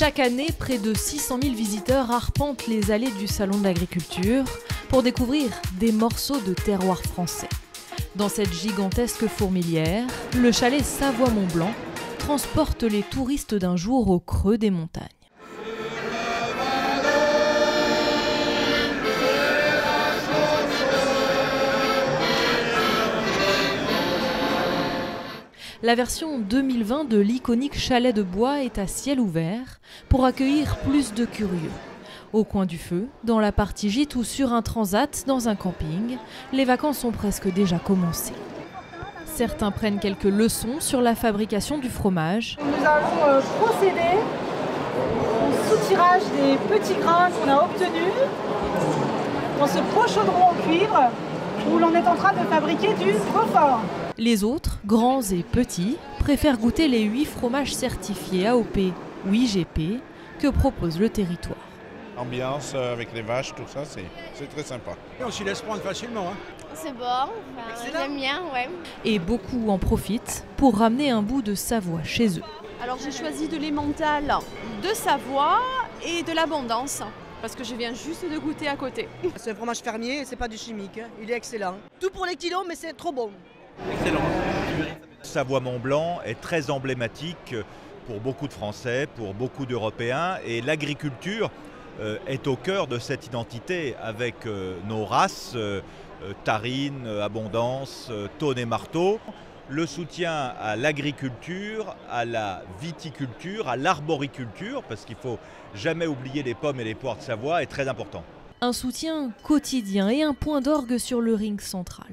Chaque année, près de 600 000 visiteurs arpentent les allées du Salon de l'Agriculture pour découvrir des morceaux de terroir français. Dans cette gigantesque fourmilière, le chalet Savoie-Mont-Blanc transporte les touristes d'un jour au creux des montagnes. La version 2020 de l'iconique chalet de bois est à ciel ouvert pour accueillir plus de curieux. Au coin du feu, dans la partie gîte ou sur un transat dans un camping, les vacances ont presque déjà commencé. Certains prennent quelques leçons sur la fabrication du fromage. Nous allons procéder au soutirage des petits grains qu'on a obtenus dans ce pot chaudron en cuivre où l'on est en train de fabriquer du Roquefort. Les autres, grands et petits, préfèrent goûter les 8 fromages certifiés AOP ou IGP que propose le territoire. L'ambiance avec les vaches, tout ça, c'est très sympa. Et on s'y laisse prendre facilement. C'est bon, j'aime bien, ouais. Et beaucoup en profitent pour ramener un bout de Savoie chez eux. Alors j'ai choisi de l'emmental de Savoie et de l'Abondance, parce que je viens juste de goûter à côté. C'est un fromage fermier et c'est pas du chimique, il est excellent. Tout pour les kilos, mais c'est trop bon. Excellent. Savoie-Mont-Blanc est très emblématique pour beaucoup de Français, pour beaucoup d'Européens, et l'agriculture est au cœur de cette identité avec nos races, Tarine, Abondance, Thône et Marteau. Le soutien à l'agriculture, à la viticulture, à l'arboriculture, parce qu'il ne faut jamais oublier les pommes et les poires de Savoie, est très important. Un soutien quotidien et un point d'orgue sur le ring central.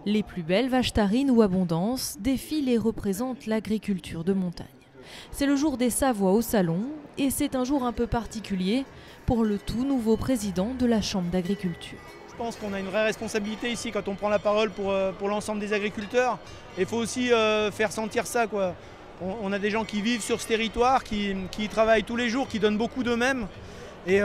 Les plus belles vaches Tarine ou Abondance défilent et représentent l'agriculture de montagne. C'est le jour des Savoies au salon et c'est un jour un peu particulier pour le tout nouveau président de la Chambre d'agriculture. Je pense qu'on a une vraie responsabilité ici quand on prend la parole pour l'ensemble des agriculteurs. Il faut aussi faire sentir ça, quoi. On a des gens qui vivent sur ce territoire, qui travaillent tous les jours, qui donnent beaucoup d'eux-mêmes. Et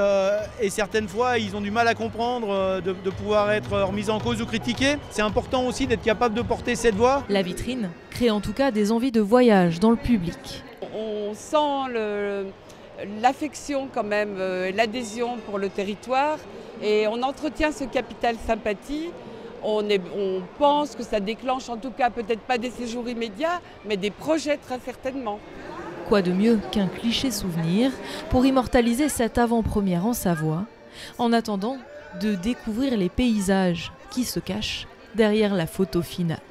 certaines fois, ils ont du mal à comprendre de pouvoir être remis en cause ou critiqués. C'est important aussi d'être capable de porter cette voix. La vitrine crée en tout cas des envies de voyage dans le public. On sent l'affection quand même, l'adhésion pour le territoire et on entretient ce capital sympathie. On pense que ça déclenche en tout cas peut-être pas des séjours immédiats, mais des projets très certainement. Quoi de mieux qu'un cliché souvenir pour immortaliser cette avant-première en Savoie, en attendant de découvrir les paysages qui se cachent derrière la photo finale.